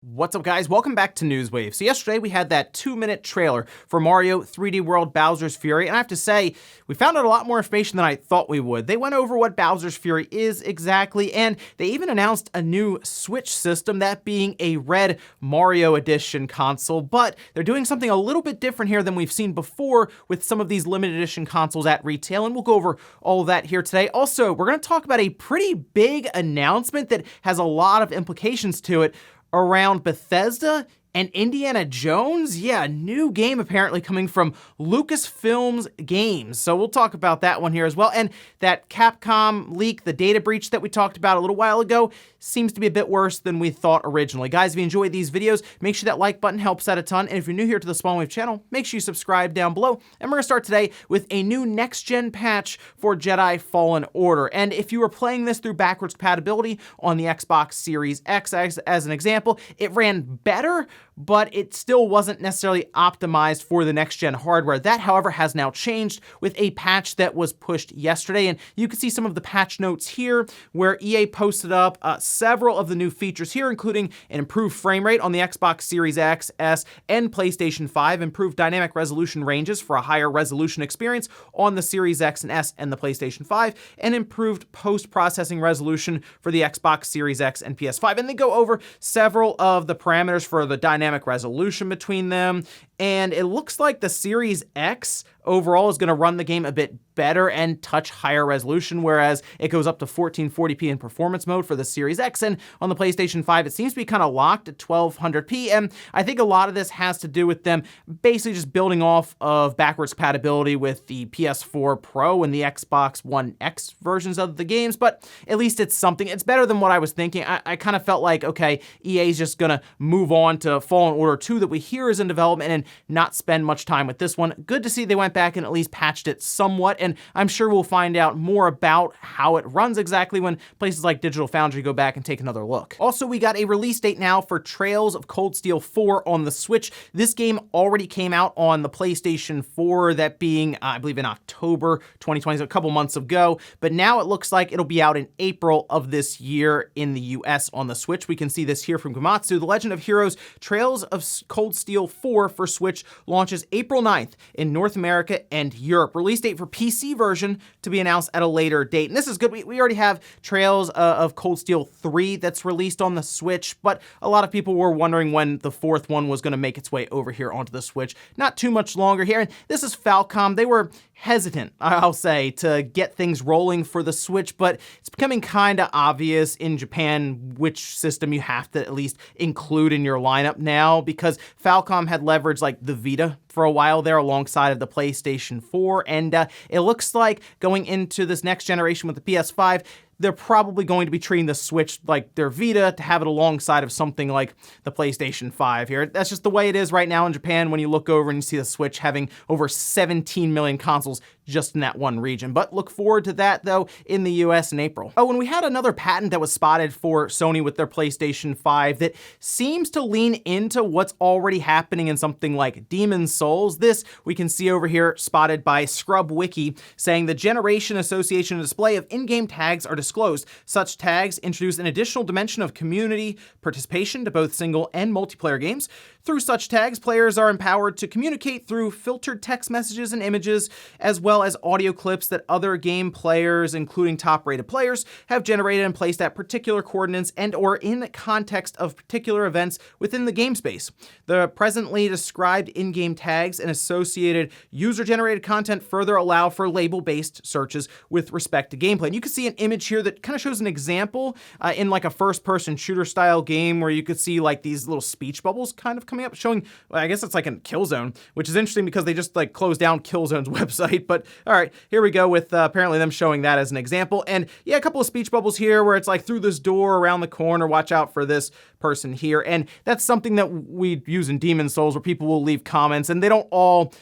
What's up, guys? Welcome back to Newswave. So yesterday we had that 2-minute trailer for Mario 3D World Bowser's Fury, and I have to say, we found out a lot more information than I thought we would. They went over what Bowser's Fury is exactly, and they even announced a new Switch system, that being a red Mario Edition console, but they're doing something a little bit different here than we've seen before with some of these limited edition consoles at retail, and we'll go over all of that here today. Also, we're going to talk about a pretty big announcement that has a lot of implications to it around Bethesda and Indiana Jones. Yeah, a new game apparently coming from Lucasfilm Games. So we'll talk about that one here as well. And that Capcom leak, the data breach that we talked about a little while ago, seems to be a bit worse than we thought originally. Guys, if you enjoyed these videos, make sure that like button helps out a ton. And if you're new here to the Spawn Wave channel, make sure you subscribe down below. And we're gonna start today with a new next-gen patch for Jedi Fallen Order. And if you were playing this through backwards compatibility on the Xbox Series X as an example, it ran better, but it still wasn't necessarily optimized for the next-gen hardware. That, however, has now changed with a patch that was pushed yesterday, and you can see some of the patch notes here where EA posted up several of the new features here, including an improved frame rate on the Xbox Series X, S, and PlayStation 5, improved dynamic resolution ranges for a higher resolution experience on the Series X and S and the PlayStation 5, and improved post-processing resolution for the Xbox Series X and PS5. And they go over several of the parameters for the dynamic resolution between them, and it looks like the Series X overall is going to run the game a bit better and touch higher resolution, whereas it goes up to 1440p in performance mode for the Series X, and on the PlayStation 5 it seems to be kind of locked at 1200p, and I think a lot of this has to do with them basically just building off of backwards compatibility with the PS4 Pro and the Xbox One X versions of the games, but at least it's something. It's better than what I was thinking. I kind of felt like, okay, EA's just going to move on to Fallen Order 2 that we hear is in development and not spend much time with this one. Good to see they went back and at least patched it somewhat, and I'm sure we'll find out more about how it runs exactly when places like Digital Foundry go back and take another look. Also, we got a release date now for Trails of Cold Steel 4 on the Switch. This game already came out on the PlayStation 4, that being, I believe, in October 2020, so a couple months ago, but now it looks like it'll be out in April of this year in the US on the Switch. We can see this here from Gamatsu. The Legend of Heroes Trails of Cold Steel 4 for Switch launches April 9th in North America and Europe. Release date for PC version to be announced at a later date. And this is good. We already have Trails of Cold Steel 3 that's released on the Switch, but a lot of people were wondering when the fourth one was going to make its way over here onto the Switch. Not too much longer here. And this is Falcom. They were hesitant, I'll say, to get things rolling for the Switch, but it's becoming kind of obvious in Japan which system you have to at least include in your lineup now, because Falcom had leveraged like the Vita for a while there alongside of the PlayStation 4, and it looks like going into this next generation with the PS5, they're probably going to be treating the Switch like their Vita to have it alongside of something like the PlayStation 5 here. That's just the way it is right now in Japan when you look over and you see the Switch having over 17 million consoles just in that one region. But look forward to that, though, in the US in April. Oh, and we had another patent that was spotted for Sony with their PlayStation 5 that seems to lean into what's already happening in something like Demon's Souls. This we can see over here spotted by Scrub Wiki, saying the generation, association, and display of in-game tags are disclosed. Such tags introduce an additional dimension of community participation to both single and multiplayer games. Through such tags, players are empowered to communicate through filtered text messages and images, as well as audio clips that other game players, including top-rated players, have generated and placed at particular coordinates and or in context of particular events within the game space. The presently described in-game tags and associated user-generated content further allow for label-based searches with respect to gameplay. And you can see an image here that kind of shows an example in like a first-person shooter-style game where you could see like these little speech bubbles kind of coming up, showing, well, I guess it's like a Killzone, which is interesting because they just like closed down Killzone's website. But all right, here we go with apparently them showing that as an example. And yeah, a couple of speech bubbles here where it's like through this door around the corner, watch out for this person here. And that's something that we use in Demon's Souls where people will leave comments and they don't all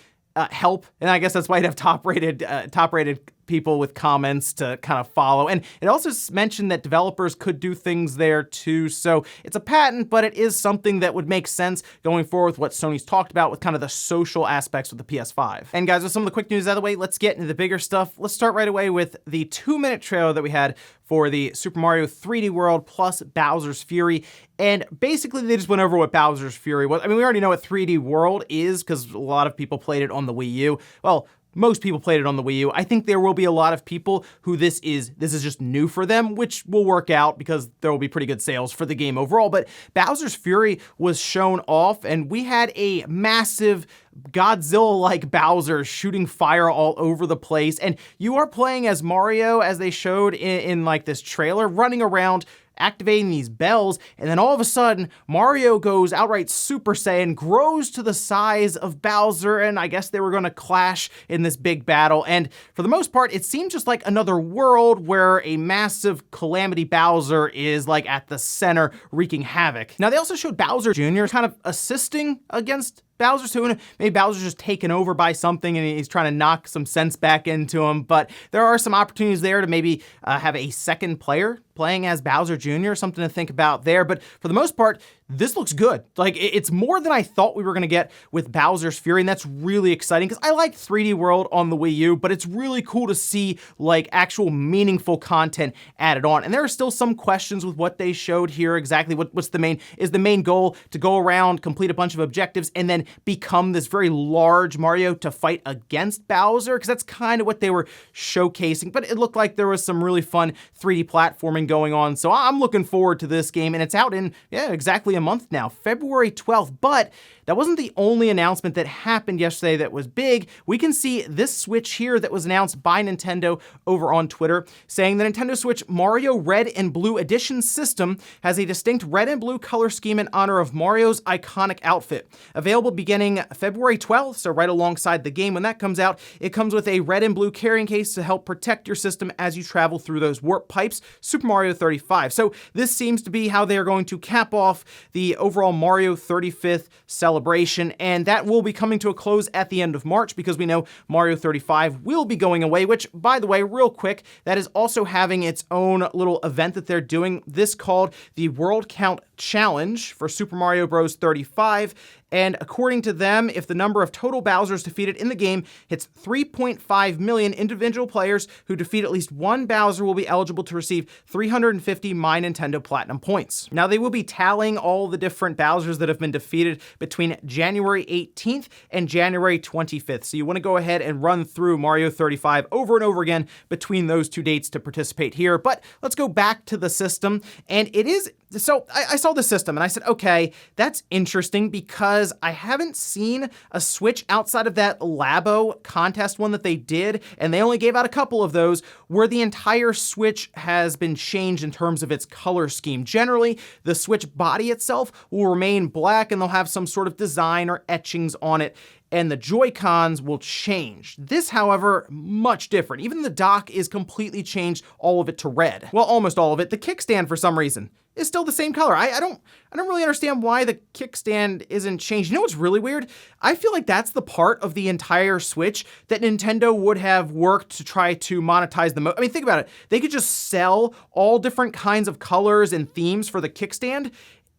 help. And I guess that's why you'd have top-rated people with comments to kind of follow. And it also mentioned that developers could do things there too. So it's a patent, but it is something that would make sense going forward with what Sony's talked about with kind of the social aspects of the PS5. And guys, with some of the quick news out of the way, let's get into the bigger stuff. Let's start right away with the 2-minute trailer that we had for the Super Mario 3D World plus Bowser's Fury. And basically, they just went over what Bowser's Fury was. I mean, we already know what 3D World is because a lot of people played it on the Wii U. Well, most people played it on the Wii U. I think there will be a lot of people who this is just new for them, which will work out because there will be pretty good sales for the game overall. But Bowser's Fury was shown off, and we had a massive Godzilla-like Bowser shooting fire all over the place. And you are playing as Mario, as they showed in like this trailer, running around, activating these bells, and then all of a sudden, Mario goes outright Super Saiyan, grows to the size of Bowser, and I guess they were gonna clash in this big battle. And for the most part, it seemed just like another world where a massive Calamity Bowser is like at the center, wreaking havoc. Now, they also showed Bowser Jr. kind of assisting against Bowser, so maybe Bowser's just taken over by something and he's trying to knock some sense back into him, but there are some opportunities there to maybe have a second player playing as Bowser Jr., something to think about there. But for the most part, this looks good. Like, it's more than I thought we were gonna get with Bowser's Fury, and that's really exciting because I like 3D World on the Wii U, but it's really cool to see like actual meaningful content added on. And there are still some questions with what they showed here exactly. What's the main goal to go around, complete a bunch of objectives, and then become this very large Mario to fight against Bowser? Because that's kind of what they were showcasing, but it looked like there was some really fun 3D platforming going on. So I'm looking forward to this game, and it's out in, exactly a month now, February 12th. But that wasn't the only announcement that happened yesterday that was big. We can see this Switch here that was announced by Nintendo over on Twitter, saying the Nintendo Switch Mario Red and Blue Edition system has a distinct red and blue color scheme in honor of Mario's iconic outfit. Available beginning February 12th, so right alongside the game when that comes out. It comes with a red and blue carrying case to help protect your system as you travel through those warp pipes, Super Mario 35. So this seems to be how they are going to cap off the overall Mario 35th celebration, and that will be coming to a close at the end of March because we know Mario 35 will be going away, which, by the way, real quick, that is also having its own little event that they're doing, this called the World Count Challenge for Super Mario Bros. 35. And according to them, if the number of total Bowsers defeated in the game hits 3.5 million, individual players who defeat at least one Bowser will be eligible to receive 350 My Nintendo Platinum points. Now, they will be tallying all the different Bowsers that have been defeated between January 18th and January 25th. So you want to go ahead and run through Mario 35 over and over again between those two dates to participate here. But let's go back to the system. And it is, so I saw the system and I said, okay, that's interesting because I haven't seen a Switch outside of that Labo contest one that they did, and they only gave out a couple of those, where the entire Switch has been changed in terms of its color scheme. Generally, the Switch body itself will remain black and they'll have some sort of design or etchings on it, and the Joy-Cons will change. This, however, much different. Even the dock is completely changed, all of it to red. Well, almost all of it. The kickstand, for some reason, is still the same color. I don't really understand why the kickstand isn't changed. You know what's really weird? I feel like that's the part of the entire Switch that Nintendo would have worked to try to monetize the most. I mean, think about it. They could just sell all different kinds of colors and themes for the kickstand,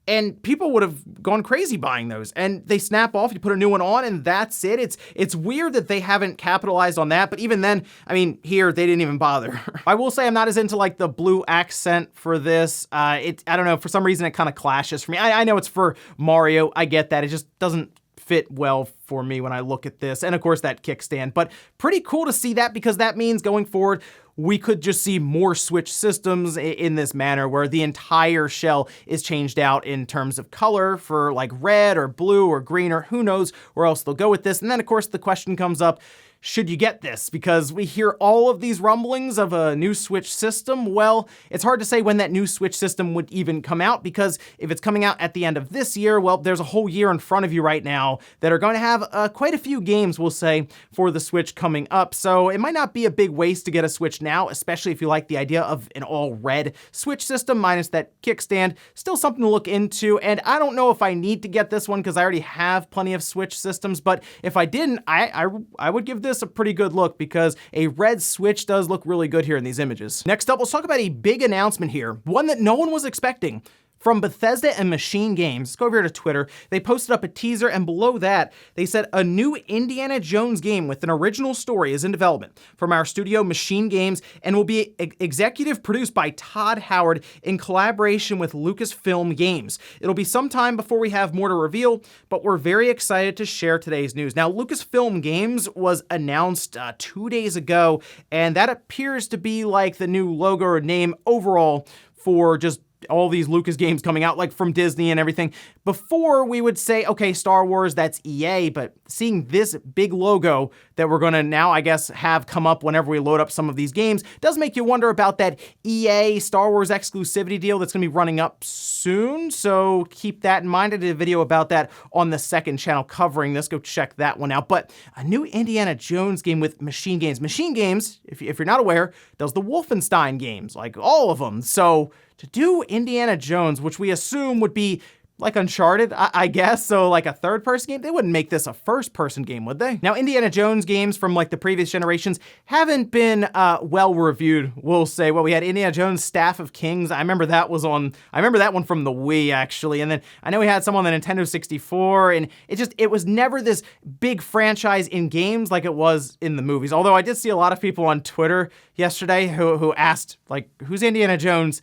and people would have gone crazy buying those. And they snap off, you put a new one on, and that's it. It's weird that they haven't capitalized on that, but even then, I mean, here, they didn't even bother. I will say I'm not as into like the blue accent for this. I don't know, for some reason it kind of clashes for me. I know it's for Mario, I get that. It just doesn't fit well for me when I look at this. And of course that kickstand, but pretty cool to see that because that means going forward, we could just see more Switch systems in this manner where the entire shell is changed out in terms of color for like red or blue or green or who knows where else they'll go with this. And then of course the question comes up, should you get this? Because we hear all of these rumblings of a new Switch system. Well, it's hard to say when that new Switch system would even come out because if it's coming out at the end of this year, well, there's a whole year in front of you right now that are going to have quite a few games, we'll say, for the Switch coming up. So it might not be a big waste to get a Switch now, especially if you like the idea of an all-red Switch system minus that kickstand. Still something to look into, and I don't know if I need to get this one because I already have plenty of Switch systems, but if I didn't, I would give this this a pretty good look because a red Switch does look really good here in these images. Next up, let's talk about a big announcement here, one that no one was expecting. From Bethesda and Machine Games. Let's go over here to Twitter. They posted up a teaser, and below that, they said a new Indiana Jones game with an original story is in development from our studio Machine Games and will be executive produced by Todd Howard in collaboration with Lucasfilm Games. It'll be sometime before we have more to reveal, but we're very excited to share today's news. Now, Lucasfilm Games was announced 2 days ago, and that appears to be like the new logo or name overall for just all these Lucas games coming out, like from Disney and everything. Before, we would say, okay, Star Wars, that's EA, but seeing this big logo that we're gonna now, I guess, have come up whenever we load up some of these games does make you wonder about that EA Star Wars exclusivity deal that's gonna be running up soon, so keep that in mind. I did a video about that on the second channel covering this. Go check that one out. But a new Indiana Jones game with Machine Games. Machine Games, if you're not aware, does the Wolfenstein games, like all of them. So to do Indiana Jones, which we assume would be like Uncharted, I guess, so like a third-person game, they wouldn't make this a first-person game, would they? Now, Indiana Jones games from like the previous generations haven't been well-reviewed, we'll say. Well, we had Indiana Jones Staff of Kings. I remember that one from the Wii, actually, and then I know we had some on the Nintendo 64, and it was never this big franchise in games like it was in the movies. Although I did see a lot of people on Twitter yesterday who asked, like, who's Indiana Jones?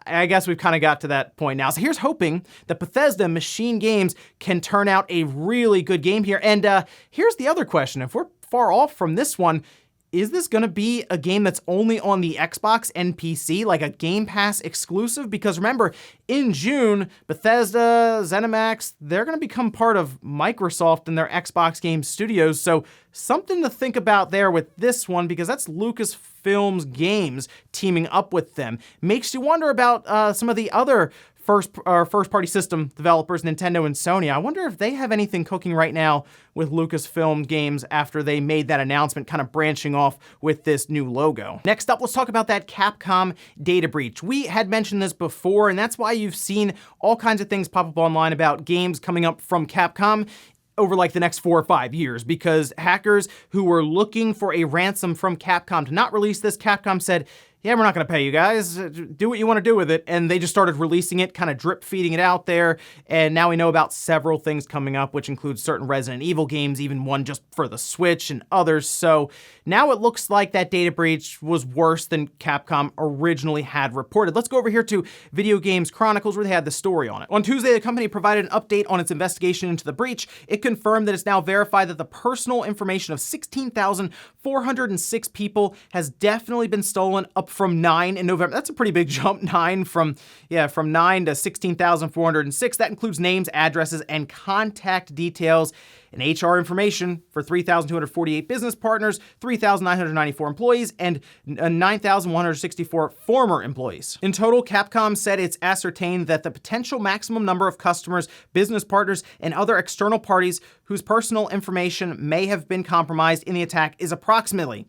I guess we've kind of got to that point now. So here's hoping that Bethesda Machine Games can turn out a really good game here. And here's the other question. If we're far off from this one, is this going to be a game that's only on the Xbox and PC, like a Game Pass exclusive? Because remember, in June, Bethesda, ZeniMax, they're going to become part of Microsoft and their Xbox Game Studios. So something to think about there with this one, because that's Lucasfilm Games teaming up with them. Makes you wonder about some of the other first-party system developers, Nintendo and Sony. I wonder if they have anything cooking right now with Lucasfilm Games after they made that announcement, kind of branching off with this new logo. Next up, let's talk about that Capcom data breach. We had mentioned this before, and that's why you've seen all kinds of things pop up online about games coming up from Capcom over like the next 4 or 5 years, because hackers who were looking for a ransom from Capcom to not release this, Capcom said, yeah, we're not going to pay you guys. Do what you want to do with it. And they just started releasing it, kind of drip feeding it out there. And now we know about several things coming up, which includes certain Resident Evil games, even one just for the Switch and others. So now it looks like that data breach was worse than Capcom originally had reported. Let's go over here to Video Games Chronicles, where they had the story on it. On Tuesday, the company provided an update on its investigation into the breach. It confirmed that it's now verified that the personal information of 16,406 people has definitely been stolen, up from 9 in November. That's a pretty big jump, 9 from 9 to 16,406. That includes names, addresses, and contact details and HR information for 3,248 business partners, 3,994 employees, and 9,164 former employees. In total, Capcom said it's ascertained that the potential maximum number of customers, business partners, and other external parties whose personal information may have been compromised in the attack is approximately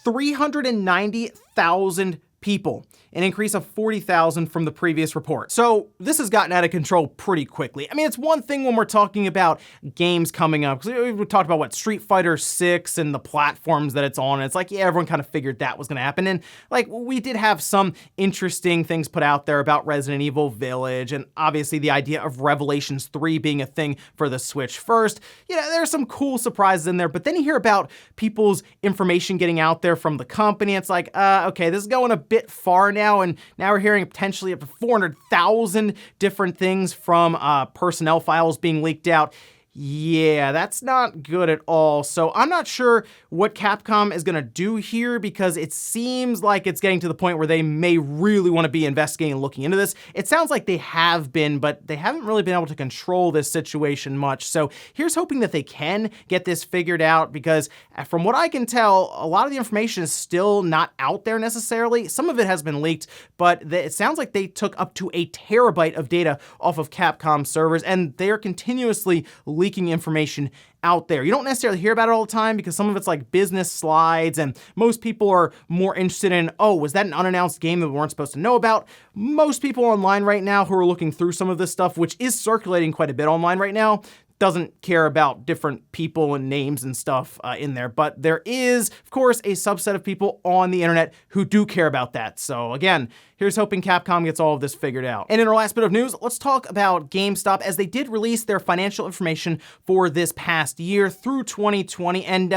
390,000 people, an increase of 40,000 from the previous report. So this has gotten out of control pretty quickly. I mean, it's one thing when we're talking about games coming up, because we talked about Street Fighter 6 and the platforms that it's on, and it's like, yeah, everyone kind of figured that was going to happen. And like, we did have some interesting things put out there about Resident Evil Village, and obviously the idea of Revelations 3 being a thing for the Switch first. There's some cool surprises in there, but then you hear about people's information getting out there from the company. It's like, okay, this is going a bit far now, and now we're hearing potentially up to 400,000 different things from personnel files being leaked out. Yeah, that's not good at all. So I'm not sure what Capcom is going to do here, because it seems like it's getting to the point where they may really want to be investigating and looking into this. It sounds like they have been, but they haven't really been able to control this situation much. So here's hoping that they can get this figured out, because from what I can tell, a lot of the information is still not out there necessarily. Some of it has been leaked, but it sounds like they took up to a terabyte of data off of Capcom servers, and they are continuously leaking information out there. You don't necessarily hear about it all the time, because some of it's like business slides, and most people are more interested in, oh, was that an unannounced game that we weren't supposed to know about? Most people online right now who are looking through some of this stuff, which is circulating quite a bit online right now, doesn't care about different people and names and stuff in there. But there is, of course, a subset of people on the internet who do care about that. So again, here's hoping Capcom gets all of this figured out. And in our last bit of news, let's talk about GameStop, as they did release their financial information for this past year through 2020. And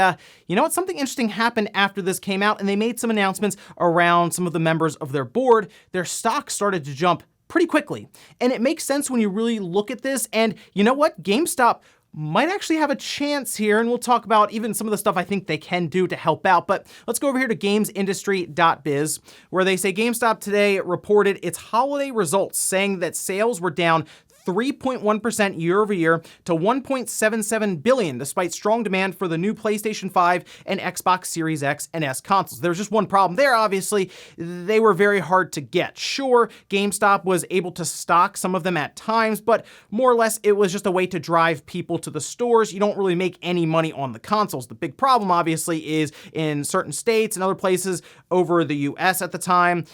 you know what? Something interesting happened after this came out, and they made some announcements around some of the members of their board. Their stock started to jump pretty quickly. And it makes sense when you really look at this. And you know what? GameStop might actually have a chance here, and we'll talk about even some of the stuff I think they can do to help out. But let's go over here to gamesindustry.biz, where they say GameStop today reported its holiday results, saying that sales were down 3.1% year over year to $1.77 billion, despite strong demand for the new PlayStation 5 and Xbox Series X and S consoles. There was just one problem there, obviously. They were very hard to get. Sure, GameStop was able to stock some of them at times, but more or less it was just a way to drive people to the stores. You don't really make any money on the consoles. The big problem, obviously, is in certain states and other places over the US at the time,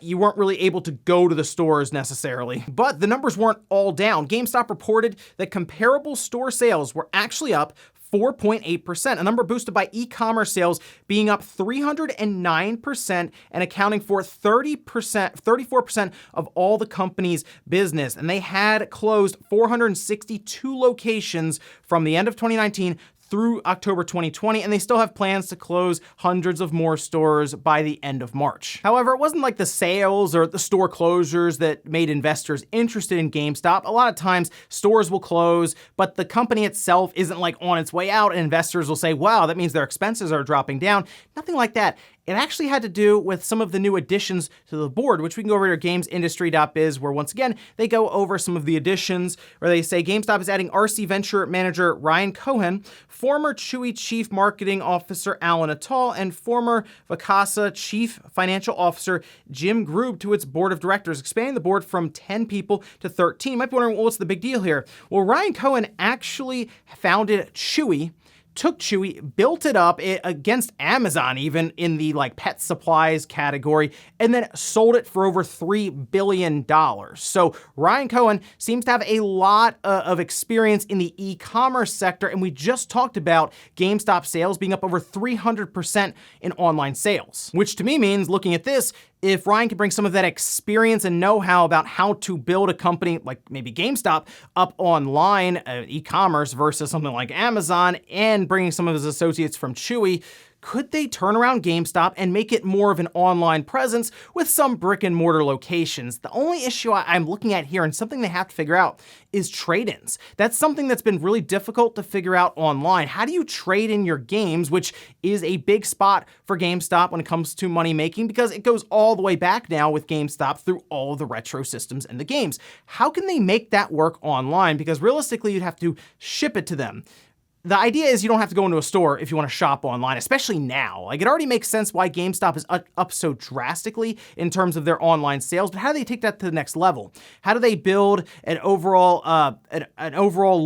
you weren't really able to go to the stores necessarily. But the numbers weren't all down. GameStop reported that comparable store sales were actually up 4.8%, a number boosted by e-commerce sales being up 309% and accounting for 34% of all the company's business. And they had closed 462 locations from the end of 2019 through October 2020, and they still have plans to close hundreds of more stores by the end of March. However, it wasn't like the sales or the store closures that made investors interested in GameStop. A lot of times stores will close, but the company itself isn't like on its way out, and investors will say, wow, that means their expenses are dropping down. Nothing like that. It actually had to do with some of the new additions to the board, which we can go over to gamesindustry.biz, where once again, they go over some of the additions, where they say GameStop is adding RC Venture manager Ryan Cohen, former Chewy Chief Marketing Officer Alan Attal, and former Vacasa Chief Financial Officer Jim Grube to its board of directors, expanding the board from 10 people to 13. You might be wondering, well, what's the big deal here? Well, Ryan Cohen actually founded Chewy, took Chewy, built it up against Amazon even in the like pet supplies category, and then sold it for over $3 billion. So Ryan Cohen seems to have a lot of experience in the e-commerce sector, and we just talked about GameStop sales being up over 300% in online sales, which to me means, looking at this, if Ryan can bring some of that experience and know-how about how to build a company like maybe GameStop up online, e-commerce versus something like Amazon, and bringing some of his associates from Chewy, could they turn around GameStop and make it more of an online presence with some brick and mortar locations? The only issue I'm looking at here, and something they have to figure out, is trade-ins. That's something that's been really difficult to figure out online. How do you trade in your games, which is a big spot for GameStop when it comes to money making, because it goes all the way back now with GameStop through all of the retro systems and the games. How can they make that work online? Because realistically, you'd have to ship it to them. The idea is you don't have to go into a store if you want to shop online, especially now. Like, it already makes sense why GameStop is up so drastically in terms of their online sales, but how do they take that to the next level? How do they build an overall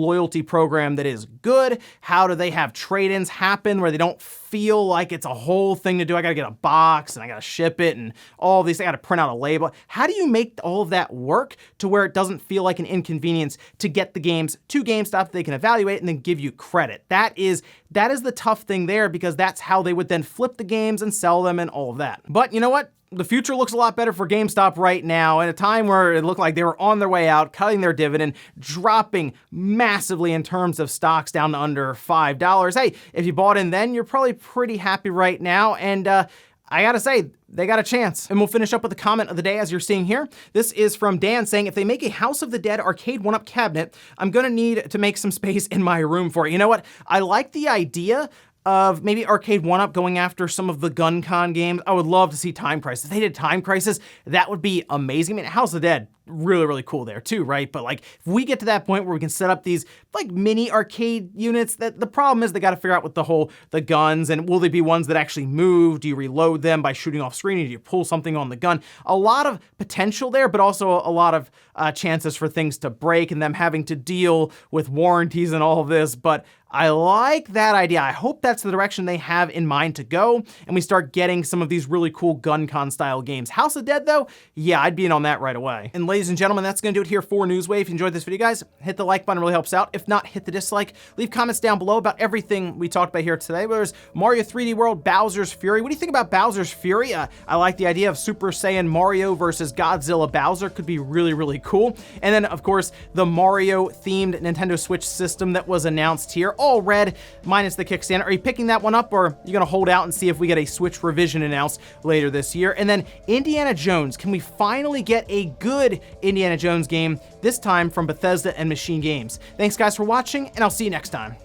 loyalty program that is good? How do they have trade-ins happen where they don't feel like it's a whole thing to do? I gotta get a box and I gotta ship it and all these, I gotta print out a label. How do you make all of that work to where it doesn't feel like an inconvenience to get the games to GameStop that they can evaluate and then give you credit? That is the tough thing there, because that's how they would then flip the games and sell them and all of that. But you know what? The future looks a lot better for GameStop right now, in a time where it looked like they were on their way out, cutting their dividend, dropping massively in terms of stocks down to under $5. Hey, if you bought in then, you're probably pretty happy right now, and I gotta say, they got a chance. And we'll finish up with the comment of the day, as you're seeing here. This is from Dan saying, if they make a House of the Dead arcade 1-up cabinet, I'm gonna need to make some space in my room for it. You know what? I like the idea of maybe Arcade 1-Up going after some of the GunCon games. I would love to see Time Crisis. If they did Time Crisis, that would be amazing. I mean, House of the Dead, really, really cool there too, right? But like, if we get to that point where we can set up these like mini arcade units, that the problem is they got to figure out with the guns, and will they be ones that actually move? Do you reload them by shooting off screen? Or do you pull something on the gun? A lot of potential there, but also a lot of chances for things to break and them having to deal with warranties and all of this. But I like that idea. I hope that's the direction they have in mind to go, and we start getting some of these really cool GunCon style games. House of Dead though, yeah, I'd be in on that right away. And ladies and gentlemen, that's going to do it here for Newswave. If you enjoyed this video, guys, hit the like button, really helps out. If not, hit the dislike. Leave comments down below about everything we talked about here today. There's Mario 3D World, Bowser's Fury. What do you think about Bowser's Fury? I like the idea of Super Saiyan Mario versus Godzilla Bowser. Could be really, really cool. And then, of course, the Mario-themed Nintendo Switch system that was announced here. All red, minus the kickstand. Are you picking that one up, or are you going to hold out and see if we get a Switch revision announced later this year? And then Indiana Jones. Can we finally get a good Indiana Jones game, this time from Bethesda and Machine Games? Thanks, guys, for watching, and I'll see you next time.